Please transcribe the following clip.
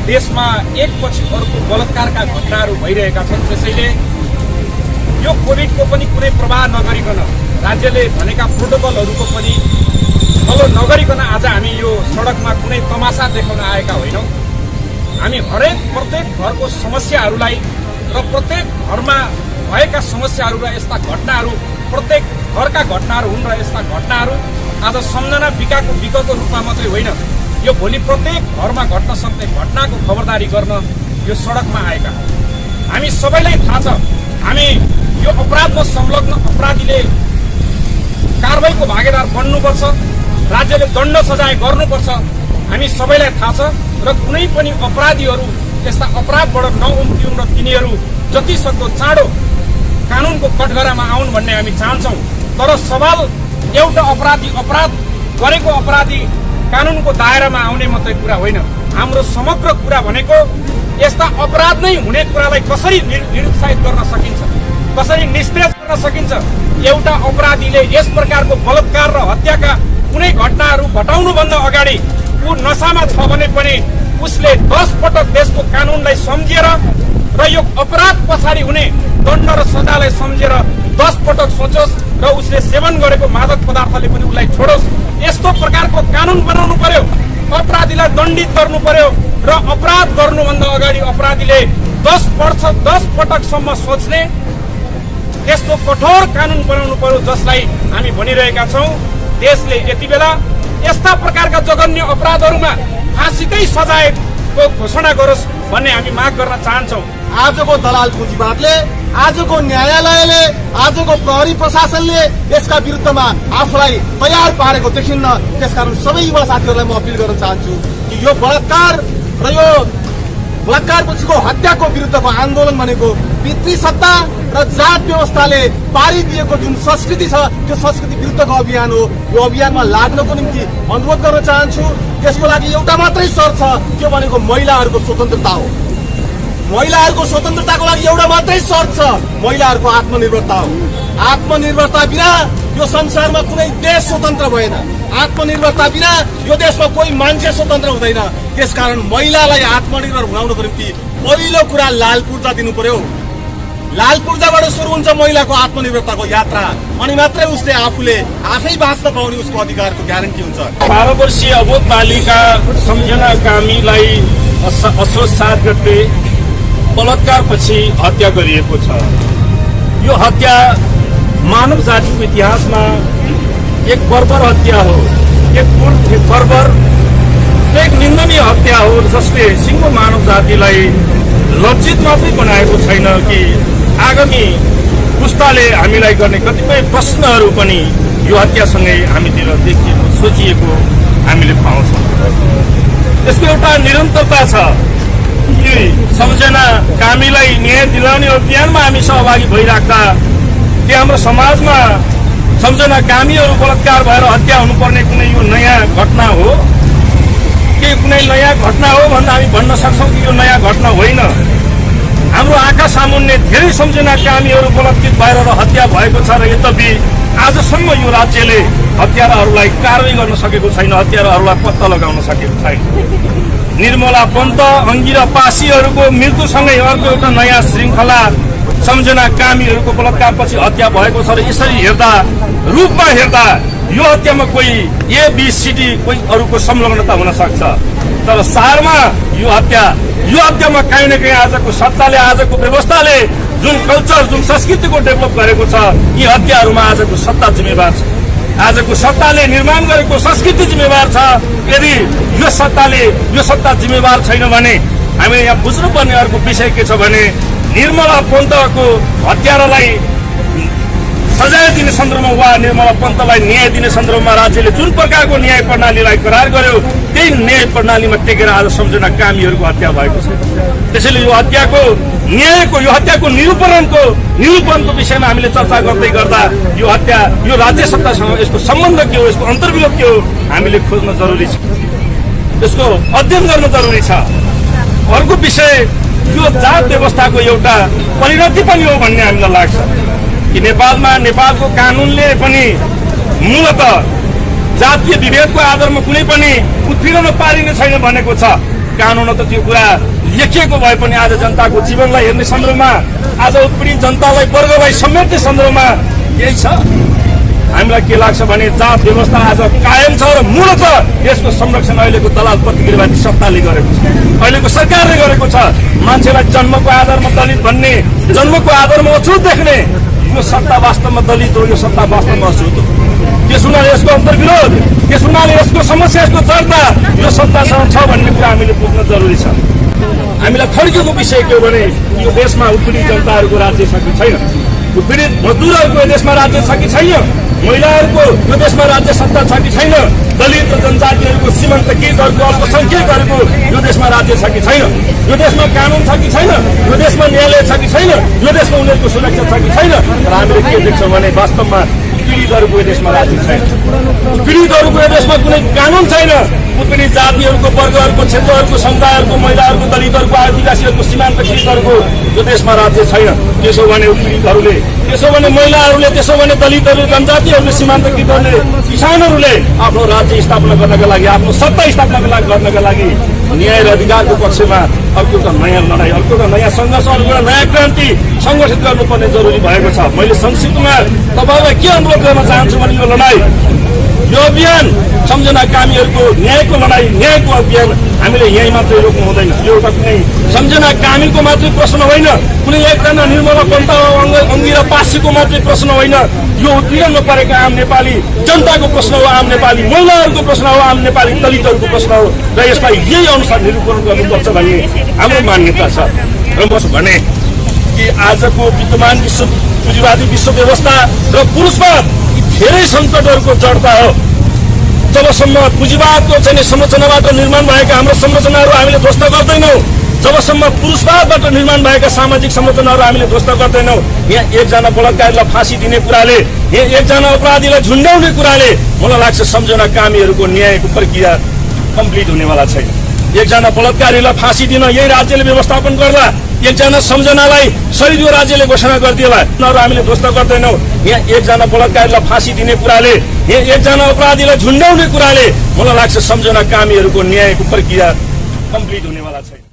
देशमा एकपछि अर्को बलात्कारका घटनाहरू भइरहेका छन्। त्यसैले यो कोभिडको पनि कुनै प्रभाव नगरिकन राज्यले भनेका प्रोटोकलहरूको पनि फलो नगरिकन आज हामी यो सडकमा कुनै तमासा देखाउन आएका होइनौँ। हामी प्रत्येक घरको समस्याहरूलाई र प्रत्येक घरमा भएका समस्याहरू र यस्ता घटनाहरू प्रत्येक घरका घटनाहरू हुन् र यस्ता घटनाहरू आज सम्झना बिकाको रूपमा मात्रै होइन, यो भोलि प्रत्येक घरमा घट्न सक्ने घटनाको खबरदारी गर्न यो सडकमा आएका। हामी सबैलाई थाहा छ, हामी यो अपराधमा संलग्न अपराधीले कारबाहीको भागीदार बन्नुपर्छ, राज्यले दण्ड सजाय गर्नुपर्छ। हामी सबैलाई थाहा छ र कुनै पनि अपराधीहरू यस्ता अपराधबाट नउम्किउन् र तिनीहरू जति सक्दो चाँडो कानुनको कठघरामा आउन् भन्ने हामी चाहन्छौँ। तर सवाल एउटा अपराध गरेको अपराधी कानुनको दायरामा आउने मात्रै कुरा होइन। हाम्रो समग्र कुरा भनेको यस्ता अपराध नै हुने कुरालाई कसरी निरुत्साहित गर्न सकिन्छ, कसरी निस्तेज गर्न सकिन्छ। एउटा अपराधीले यस प्रकारको बलात्कार र हत्याका कुनै घटनाहरू घटाउनुभन्दा अगाडि ऊ नशामा छ भने पनि उसले 10 पटक देशको कानुनलाई सम्झेर र यो अपराध पछाडि हुने दण्ड र सजालाई सम्झेर 10 पटक सोचोस् र उसले सेवन गरेको मादक पदार्थले पनि उसलाई छोडोस्। यस्तो प्रकारको कानुन बनाउनु पर्यो, अपराधीलाई दण्डित गर्नु पर्यो र अपराध गर्नुभन्दा अगाडि अपराधीले 10 पटकसम्म सोच्ने यस्तो कठोर कानुन बनाउनु पर्यो, जसलाई हामी भनिरहेका छौँ। देशले यति बेला यस्ता प्रकारका जघन्य अपराधहरूमा फाँसीकै सजायको घोषणा गरोस् भन्ने हामी माग गर्न चाहन्छौँ। आजको दलाल पुँजीवादले, आजको न्यायालयले, आजको प्रहरी प्रशासनले यसका विरुद्धमा आफूलाई तयार पारेको देखिन्न। त्यसकारण सबै युवा साथीहरूलाई म अपिल गर्न चाहन्छु कि यो बलात्कार र यो बलात्कारपछिको हत्याको विरुद्धको आन्दोलन भनेको पितृसत्ता र जात व्यवस्थाले पारिदिएको जुन संस्कृति छ त्यो संस्कृति विरुद्धको अभियान हो। यो अभियानमा लाग्नको निम्ति अनुरोध गर्न चाहन्छु। त्यसको लागि एउटा मात्रै शर्त छ, त्यो भनेको महिलाहरूको स्वतन्त्रता हो। महिलाहरूको स्वतन्त्रताको लागि एउटा मात्रै शर्त छ, महिलाहरूको आत्मनिर्भरता हो। आत्मनिर्भरता बिना यो संसारमा कुनै देश स्वतन्त्र भएन। आत्मनिर्भरता बिना यो देशमा कोही मान्छे स्वतन्त्र हुँदैन। त्यसकारण महिलालाई आत्मनिर्भर बनाउनको निम्ति पहिलो कुरा लाल पूर्जा दिनु पर्यो। लाल पूर्जाबाट सुरु हुन्छ महिलाको आत्मनिर्भरताको यात्रा, अनि मात्रै उसले आफै बाँच्न पाउने उसको अधिकारको ग्यारेन्टी हुन्छ। 12 वर्षीय अबोध बालिका सम्झना कामीलाई असोज 7 गते बलात्कारपछि हत्या गरिएको छ। यो हत्या मानव जातिको इतिहासमा एक बर्बर हत्या हो, एक बर्बर, एक निन्दनीय हत्या हो, जसले सिङ्गो मानव जातिलाई लज्जित मात्रै बनाएको छैन कि आगामी पुस्ताले हामीलाई गर्ने कतिपय प्रश्नहरू पनि यो हत्यासँगै हामीतिर देखिएको सोचिएको हामीले पाउँछौँ। यसको एउटा निरन्तरता छ। यी सम्झना कामीलाई न्याय दिलाउने अभियानमा हामी सहभागी भइराख्दा के हाम्रो समाजमा सम्झना कामीहरू बलात्कार भएर हत्या हुनुपर्ने कुनै यो नयाँ घटना हो के कुनै नयाँ घटना हो भन्दा हामी भन्न सक्छौँ कि यो नयाँ घटना होइन। हाम्रो आँखा सामुन्ने धेरै सम्झना कामीहरू बलात्कृत भएर र हत्या भएको छ र यद्यपि आजसम्म यो राज्यले हत्याराहरूलाई कारवाही गर्न सकेको छैन, हत्याराहरूलाई पत्ता लगाउन सकेको छैन। निर्मला पन्त, अङ्गिरा पासीहरूको मृत्युसँगै अर्को एउटा नयाँ श्रृङ्खला सम्झना कामीहरूको बलात्कारपछि हत्या भएको छ र यसरी हेर्दा रूपमा हेर्दा यो हत्यामा कोही एबीसीडी कोही अरूको संलग्नता हुन सक्छ, तर सारमा यो हत्यामा कहीँ न कहीँ आजको सत्ताले, आजको व्यवस्थाले जुन कल्चर, जुन संस्कृतिको डेभलप गरेको छ, यी हत्याहरूमा आजको सत्ता जिम्मेवार छ। आजको सत्ताले निर्माण गरेको संस्कृति जिम्मेवार छ। यदि यो सत्ता जिम्मेवार छैन भने हामीले यहाँ बुझ्नुपर्ने अर्को विषय के छ भने निर्मला पन्तको हत्यारालाई सजाय दिने सन्दर्भमा वा निर्मला पन्तलाई न्याय दिने सन्दर्भमा राज्यले जुन प्रकारको न्याय प्रणालीलाई करार गर्यो त्यही न्याय प्रणालीमा टेकेर आज सम्झना कामीहरूको हत्या भएको छ। त्यसैले यो हत्याको निरूपणको विषयमा हामीले चर्चा गर्दै गर्दा यो हत्या यो राज्य सत्तासँग यसको सम्बन्ध के हो, यसको अन्तर्विरोध के हो हामीले खोज्न जरुरी छ, यसको अध्ययन गर्न जरुरी छ। अर्को विषय यो जात व्यवस्थाको एउटा परिणति पनि हो भन्ने हामीलाई लाग्छ कि नेपालको कानुनले पनि मूलतः जातीय विभेदको आधारमा कुनै पनि उत्पीडन पारिने छैन भनेको छ। कानुन त त्यो कुरा लेखिएको भए पनि आज जनताको जीवनलाई हेर्ने सन्दर्भमा आज उत्पीडित जनतालाई वर्गलाई समेट्ने सन्दर्भमा यही छ। हामीलाई के लाग्छ भने जात व्यवस्था आज कायम छ र मूलत यसको संरक्षण अहिलेको दलाल प्रतिक्रियावादी सत्ताले गरेको छ, अहिलेको सरकारले गरेको छ। मान्छेलाई जन्मको आधारमा दलित भन्ने, जन्मको आधारमा अछुत देख्ने यो सत्ता वास्तवमा दलित हो, यो सत्ता वास्तवमा अछुत हो। त्यस हुनाले यसको अन्तर्विरोध, त्यस हुनाले यसको समस्या, यसको दर्ता यो सत्तासँग छ भन्ने कुरा हामीले बुझ्न जरुरी छ। हामीलाई खड्केको विषय के हो भने यो देशमा उत्पीडित जनताहरूको राज्य छ कि छैन, उत्पीडित मजदुरहरूको यो देशमा राज्य छ कि छैन, महिलाहरूको यो देशमा राज्य सत्ता छ कि छैन, दलित र जनजातिहरूको सीमान्तकृतहरूको अल्पसंख्यकहरूको यो देशमा राज्य छ कि छैन, यो देशमा कानुन छ कि छैन, यो देशमा न्यायालय छ कि छैन, यो देशमा उनीहरूको सुरक्षा छ कि छैन। र हामीले के देख्छौँ भने वास्तवमा पीडितहरूको यो देशमा राज्य छैन, पीडितहरूको यो देशमा कुनै कानुन छैन, उत्पीडित जातिहरूको, वर्गहरूको, क्षेत्रहरूको, समुदायहरूको, महिलाहरूको, दलितहरूको, आदिवासीहरूको, सीमान्तकृतहरूको यो देशमा राज्य छैन। त्यसो भने उत्पीडितहरूले, त्यसो भने महिलाहरूले, त्यसो भने दलितहरूले, जनजातिहरूले, सीमान्तकृतहरूले, किसानहरूले आफ्नो राज्य स्थापना गर्नका लागि, आफ्नो सत्ता स्थापना गर्नका लागि न्याय र अधिकारको पक्षमा अर्को एउटा नयाँ लडाइँ, अर्को एउटा नयाँ सङ्घर्ष, अर्को एउटा नयाँ क्रान्ति सङ्गठित गर्नुपर्ने जरुरी भएको छ। मैले संक्षिप्तमा तपाईँलाई के अनुरोध गर्न चाहन्छु भने यो लडाइँ, यो अभियान सम्झना कामीहरूको न्यायको लडाइँ, न्यायको अभियान हामीले यहीँ मात्रै रोक्नु हुँदैन। यो एउटा कुनै सम्झना कामीको मात्रै प्रश्न होइन, कुनै एकजना निर्मला पन्त अङ्गिरा पासीको मात्रै प्रश्न होइन, यो उत्पीडनमा परेका आम नेपाली जनताको प्रश्न हो, आम नेपाली महिलाहरूको प्रश्न हो, आम नेपाली दलितहरूको प्रश्न हो र यसलाई यही अनुसार निरूपण गर्नुपर्छ भन्ने हाम्रो मान्यता छ। र म भने कि आजको विद्यमान पुँजीवादी विश्व व्यवस्था र पुरुषवाद धेरै सङ्कटहरूको जडता हो। जबसम्म पुँजीवादको चाहिँ संरचनाबाट निर्माण भएका हाम्रो संरचनाहरू हामीले ध्वस्त गर्दैनौँ, जबसम्म पुरुषवादबाट निर्माण भएका सामाजिक संरचनाहरू हामीले ध्वस्त गर्दैनौँ, यहाँ एकजना बलात्कारीलाई फाँसी दिने कुराले, यहाँ एकजना अपराधीलाई झुन्ड्याउने कुराले मलाई लाग्छ सम्झना कामीहरूको न्यायको प्रक्रिया कम्प्लिट हुनेवाला छैन। एकजना बलात्कारीलाई फाँसी दिन यही राज्यले व्यवस्थापन गर्ला, एकजना सम्झनालाई शहीदको राज्यले घोषणा गरिदिएला, उनीहरू हामीले ध्वस्त गर्दैनौँ। यहाँ एकजना बलात्कारीलाई फाँसी दिने कुराले, यहाँ एकजना अपराधीलाई झुन्ड्याउने कुराले मलाई लाग्छ सम्झना कामीहरूको न्यायको प्रक्रिया कम्प्लिट हुनेवाला छैन।